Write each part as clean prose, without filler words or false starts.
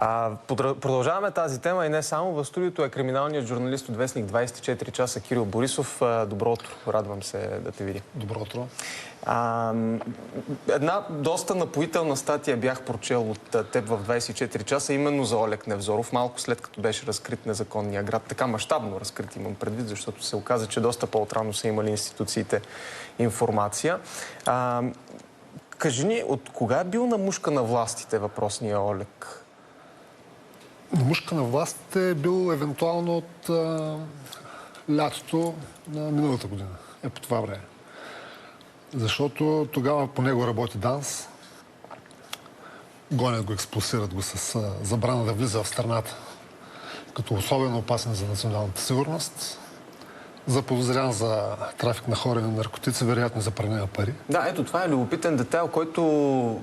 Продължаваме тази тема и не само. В студиото е криминалният журналист от вестник 24 часа Кирил Борисов. Добро утро. Радвам се да те видя. Добро утро. Една доста напоителна статия бях прочел от теб в 24 часа, именно за Олег Невзоров, малко след като беше разкрит незаконния град. Така мащабно разкрит имам предвид, защото се оказа, че доста по-отрано са имали институциите информация. Кажи ни, от кога е бил на мушка на властите въпросния Олег? На мушка на властите е бил евентуално от лятото на миналата година. По това време. Защото тогава по него работи ДАНС. Гонят го, експулсират го с забрана да влиза в страната, като особено опасен за националната сигурност. Заподозрян за трафик на хора и на наркотици, вероятно за пране на пари. Да, ето това е любопитен детайл, който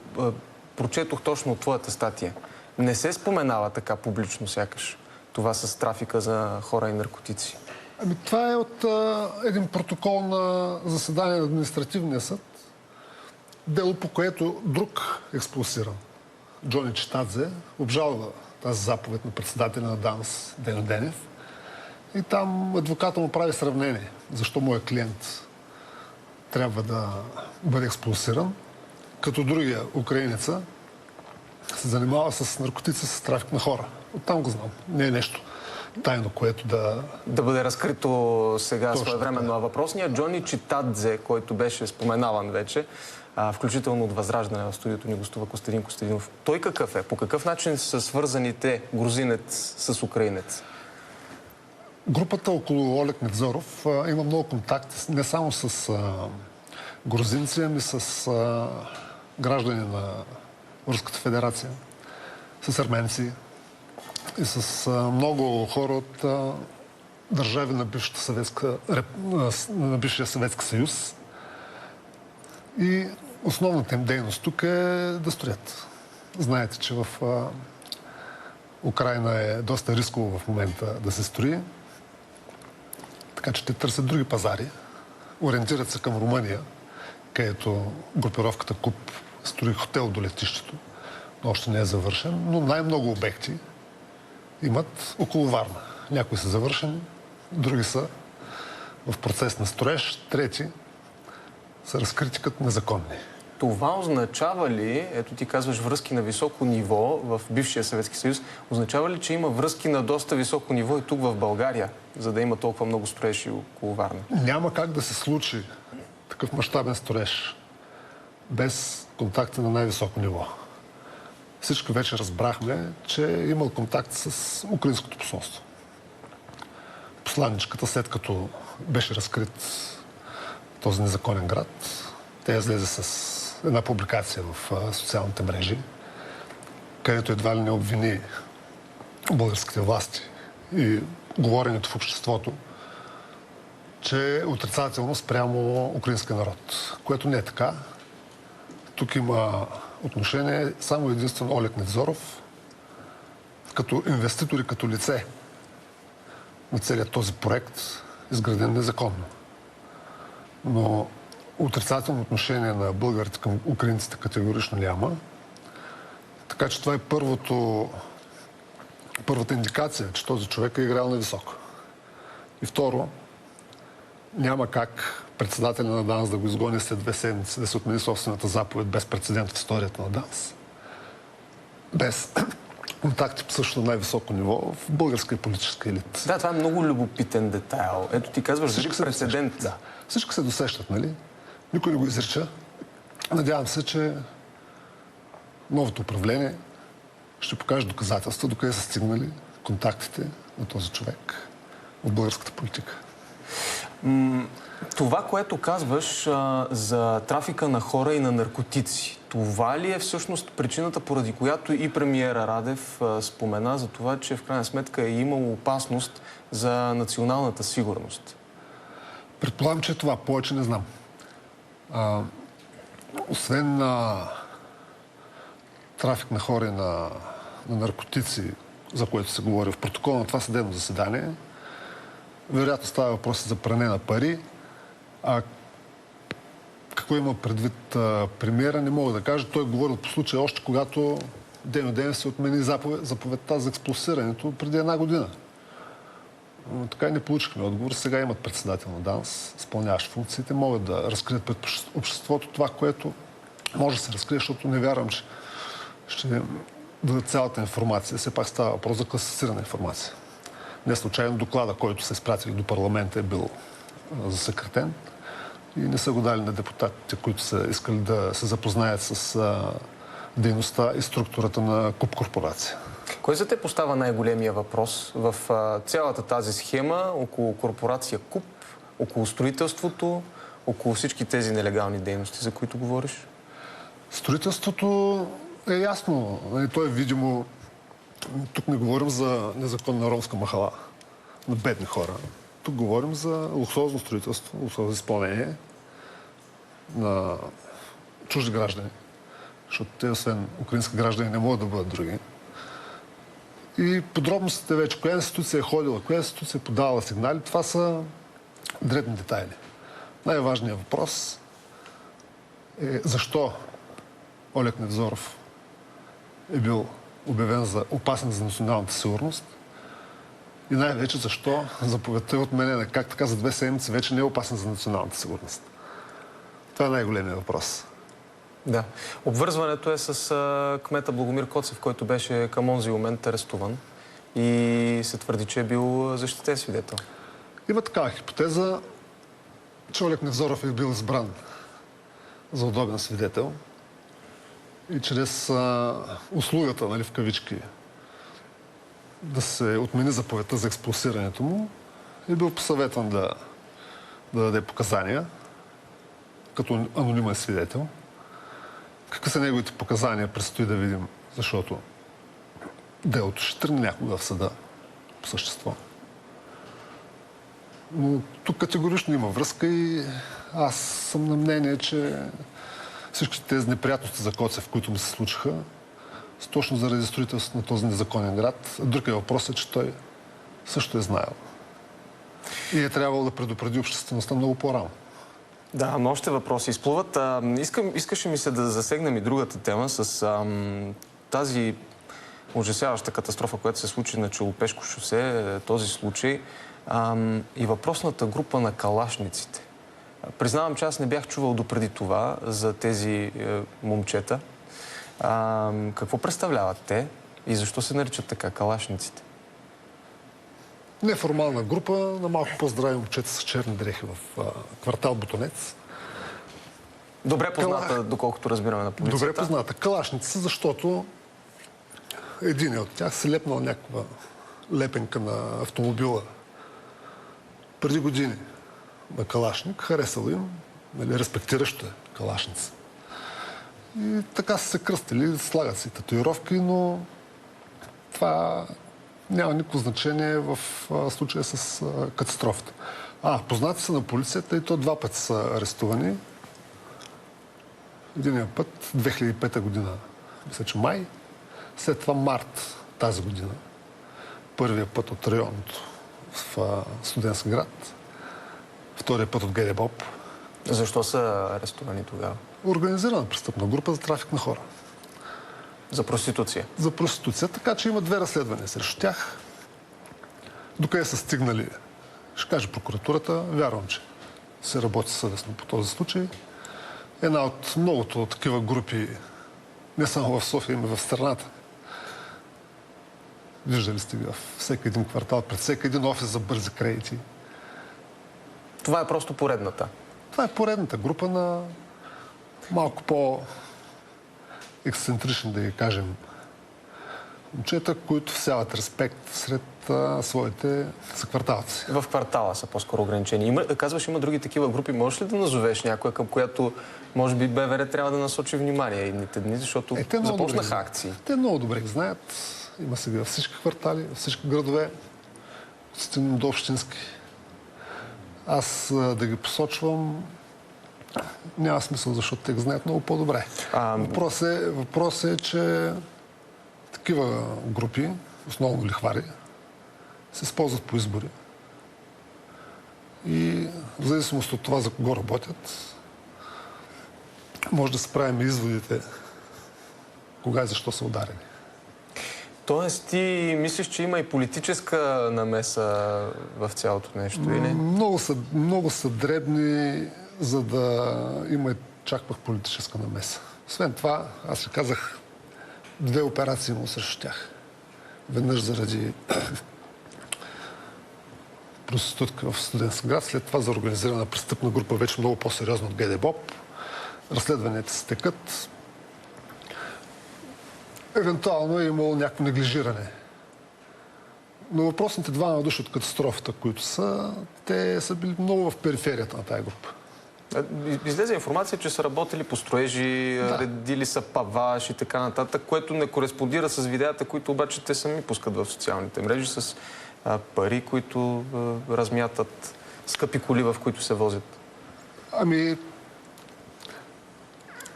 прочетох точно от твоята статия. Не се споменава така публично сякаш това с трафика за хора и наркотици. Това е от един протокол на заседание на административния съд. Дело, по което друг експулсиран, Джони Читадзе, обжалва тази заповед на председателя на ДАНС Дено Денев. И там адвоката му прави сравнение. Защо моят клиент трябва да бъде експулсиран, като другия украинеца се занимава с наркотици, с трафик на хора. Оттам го знам. Не е нещо тайно, което да бъде разкрито сега своевременно. Да. Въпросният Джони Читадзе, който беше споменаван вече, включително от Възраждане в студиото ни гостува Костадин Костадинов. Той какъв е? По какъв начин са свързани те, грузинец с украинец? Групата около Олег Невзоров има много контакти не само с грузинци, ами с граждани на Руската федерация, с арменци и с много хора от държави на бившия Съветски съюз. И основната им дейност тук е да строят. Знаете, че в Украйна е доста рисково в момента да се строи. Така че те търсят други пазари. Ориентират се към Румъния, където групировката КУП строи хотел до летището. Но още не е завършен. Но най-много обекти имат около Варна. Някои са завършени, други са в процес на строеж, трети са разкрити като незаконни. Това означава ли, ето ти казваш връзки на високо ниво в бившия Съветски съюз, означава ли, че има връзки на доста високо ниво и тук в България, за да има толкова много строежи около Варна? Няма как да се случи такъв мащабен строеж без контакти на най-високо ниво. Всички вече разбрахме, че е имал контакт с украинското посолство. Посланничката, след като беше разкрит този незаконен град, тя излезе с една публикация в социалните мрежи, където едва ли не обвини българските власти и говоренето в обществото, че е отрицателно спрямо украинския народ, което не е така. Тук има отношение само единствено Олег Невзоров, като инвеститор и като лице на целият този проект, изграден незаконно. Но отрицателно отношение на българите към украинците категорично няма. Така че това е първата индикация, че този човек е играл на високо. И второ, няма как председателя на ДАНС да го изгони след 2 седмици, да се отмени собствената заповед без прецедент в историята на ДАНС. Без контакти по също най-високо ниво в българска политическа елит. Да, това е много любопитен детайл. Ето ти казваш за прецедент. Да. Всички се досещат, нали? Никой не го изрича. Надявам се, че новото управление ще покаже доказателства, докъде са стигнали контактите на този човек в българската политика. Това, което казваш за трафика на хора и на наркотици, това ли е всъщност причината, поради която и премиера Радев спомена за това, че в крайна сметка е имало опасност за националната сигурност? Предполагам, че това повече не знам. Освен трафик на хора и на наркотици, за което се говори в протокол на това съдебно заседание, вероятно става въпрос за пране на пари. Какво има предвид премиера, не мога да кажа. Той говорил по случая още когато ден от ден се отмени заповедта за експулсирането преди 1 година. Но така и не получихме отговор. Сега имат председател на ДАНС, изпълняващ функциите, могат да разкрият пред обществото това, което може да се разкрие, защото не вярвам, че ще дадат цялата информация. Все пак става въпрос за класифицирана информация. Не случайно доклада, който са изпратили до парламента, е бил засекретен и не са го дали на депутатите, които са искали да се запознаят с дейността и структурата на КУП корпорация. Кой за те поставя най-големия въпрос в цялата тази схема около корпорация КУП, около строителството, около всички тези нелегални дейности, за които говориш? Строителството е ясно. То е видимо. Тук не говорим за незаконна ромска махала на бедни хора. Тук говорим за луксозно строителство, луксозно изпълнение на чужди граждани. Защото те, освен украински граждани, не могат да бъдат други. И подробностите вече, коя институция е ходила, коя институция е подавала сигнали, това са дребни детайли. Най-важният въпрос е защо Олег Невзоров е бил обявен за опасен за националната сигурност и най-вече защо заповедта е отменена. Как така за 2 седмици вече не е опасен за националната сигурност. Това е най-големият въпрос. Да. Обвързването е с кмета Благомир Коцев, който беше към онзи момент арестуван и се твърди, че е бил защитен свидетел. Има такава хипотеза, че Олег Невзоров е бил избран за удобен свидетел и чрез услугата, нали, в кавички, да се отмени заповедта за експулсирането му, е бил посъветван да даде показания като анонимен свидетел. Какви са неговите показания, предстои да видим, защото делото ще тръгне някога в съда по същество. Но тук категорично има връзка и аз съм на мнение, че всички тези неприятности за Коцев, които ми се случиха, са точно заради строителството на този незаконен град. Другият въпрос е, че той също е знаел. И е трябвало да предупреди обществеността много по-рано. Да, но още въпроси изплуват. Искаше ми се да засегнем и другата тема с тази ужасяваща катастрофа, която се случи на Челопешко шосе, този случай и въпросната група на калашниците. Признавам, че аз не бях чувал допреди това за тези момчета. Какво представляват те и защо се наричат така калашниците? Неформална група на малко по-здрави момчета с черни дрехи в квартал Бутонец. Добре позната, доколкото разбираме на полицията. Добре позната. Калашници, защото един от тях се лепнал някаква лепенка на автомобила преди години на калашник, харесал им, нали, респектиращо е калашница. И така са се кръстили, слагат си татуировки, но това няма никакво значение в случая с катастрофата. Познати са на полицията и то 2 пъти са арестувани. Единия път, 2005 година, мисля, че май, след това март тази година. Първия път от районното в Студентски град, втория път от ГДБОП. Защо са арестувани тогава? Организирана престъпна група за трафик на хора. За проституция? За проституция, така че има 2 разследвания срещу тях. Докъде са стигнали, ще каже прокуратурата, вярвам, че се работи съвестно по този случай. Една от многото такива групи, не само в София, но и в страната. Виждали сте във всеки един квартал, пред всеки един офис за бързи кредити. Това е просто поредната? Това е поредната група на малко по-ексцентрични, да ги кажем, момчета, които всяват респект сред своите съкварталци. В квартала са по-скоро ограничени. Казваш, има други такива групи. Можеш ли да назовеш някоя, към която може би МВР трябва да насочи внимание едните дни, защото започнаха акции? Те много добре ги знаят. Има сега във всички квартали, във всички градове, стигнем до общински. Аз да ги посочвам няма смисъл, защото те ги знаят много по-добре. Въпросът е, че такива групи, основно лихвари, се използват по избори. И в зависимост от това за кого работят, може да се правим изводите кога и защо са ударени. Тоест ти мислиш, че има и политическа намеса в цялото нещо, или? Много са дребни, за да има чак пък политическа намеса. Освен това, аз ще казах, 2 операции имам срещу тях. Веднъж заради проститутка в Студентски град, след това за организирана престъпна група, вече много по-сериозно от ГДБОП. Разследванията се текат. Евентуално е имало някакво неглижиране. Но въпросните 2 души от катастрофата, които са, те са били много в периферията на тази група. Излезе информация, че са работили по строежи, редили са паваж и така нататък, което не кореспондира с видеята, които обаче те сами пускат в социалните мрежи с пари, които размятат, скъпи коли, в които се возят. Ами,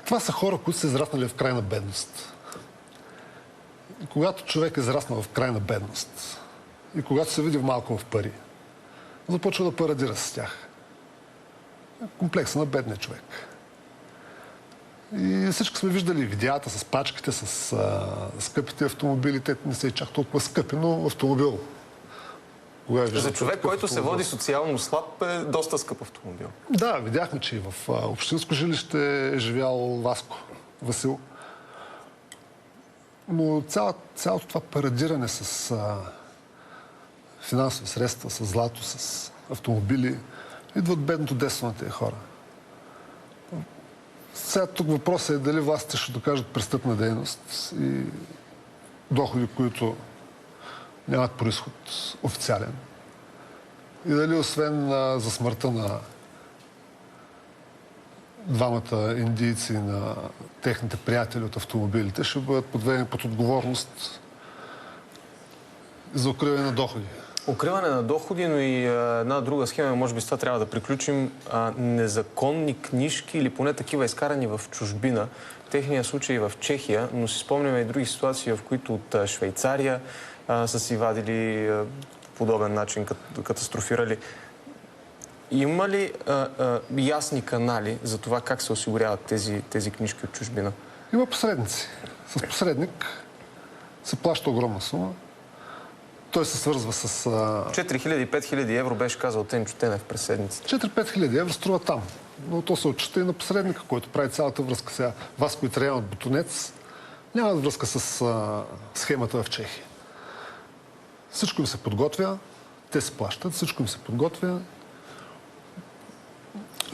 това са хора, които са израснали в крайна бедност. И когато човек е израснал в крайна бедност и когато се види малко в пари, започва да парадира с тях. Комплекса на бедния човек. И всички сме виждали видеята с пачките, с скъпите автомобили. Те не са и чак толкова скъпи, но автомобил. За човек, който се води социално слаб, е доста скъп автомобил. Да, видяхме, че и в общинско жилище е живял Васко Васил. Но цялото това парадиране с финансови средства, с злато, с автомобили, идва от бедното детство на тези хора. Сега тук въпросът е дали властите ще докажат престъпна дейност и доходи, които нямат произход официален. И дали освен за смъртта на 2 индийци, на техните приятели от автомобилите, ще бъдат подведени под отговорност за укриване на доходи. Укриване на доходи, но и една друга схема, може би с това трябва да приключим, незаконни книжки или поне такива изкарани в чужбина. В техния случай в Чехия, но си спомняме и други ситуации, в които от Швейцария са си вадили подобен начин, катастрофирали. Има ли ясни канали за това как се осигуряват тези книжки от чужбина? Има посредници. С посредник се плаща огромна сума. Той се свързва с... 4000-5000 евро беше казал Тенчо Тенев през седмицата. 4-5 хиляди евро струва там. Но то се отчита и на посредника, който прави цялата връзка. Сега Васко и Траян от Ботунец нямат връзка с схемата в Чехия. Всичко им се подготвя, те се плащат, всичко им се подготвя.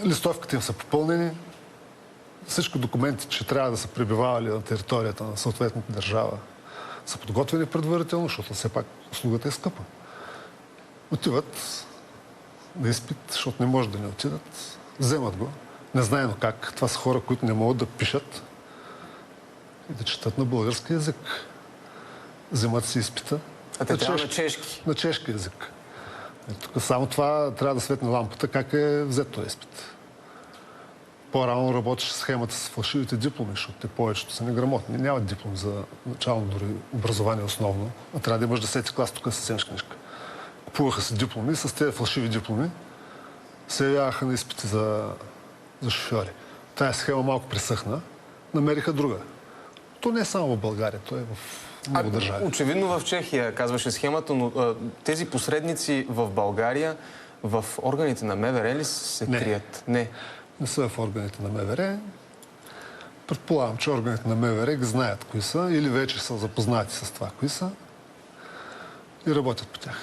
Листовките им са попълнени. Всички документи, че трябва да са пребивавали на територията на съответната държава, са подготвени предварително, защото все пак услугата е скъпа. Отиват на изпит, защото не може да не отидат. Вземат го. Незнайно как. Това са хора, които не могат да пишат и да четат на български език. Вземат си изпита. А те трябва на чешки. На чешки език. Тук само това трябва да светне лампата, как е взет този изпит. По-рано работеше схемата с фалшивите дипломи, защото те повечето са неграмотни. Нямат диплом за начално дори образование основно, а трябва да имаш 10-ти клас, тук със вземеш книжка. Купуваха се дипломи, с тези фалшиви дипломи се явяваха на изпити за шофьори. Тая схема малко пресъхна, намериха друга. То не е само в България, то е в много държави. Очевидно в Чехия, казваше схемата, но тези посредници в България, в органите на МВР ли се крият? Не. Не са в органите на МВР. Предполагам, че органите на МВР ги знаят кои са или вече са запознати с това кои са и работят по тях.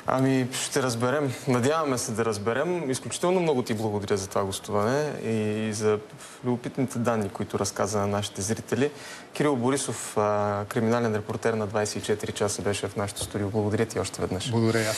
Ами, ще разберем. Надяваме се да разберем. Изключително много ти благодаря за това гостуване и за любопитните данни, които разказа на нашите зрители. Кирил Борисов, криминален репортер на 24 часа, беше в нашото студио. Благодаря ти още веднъж. Благодаря.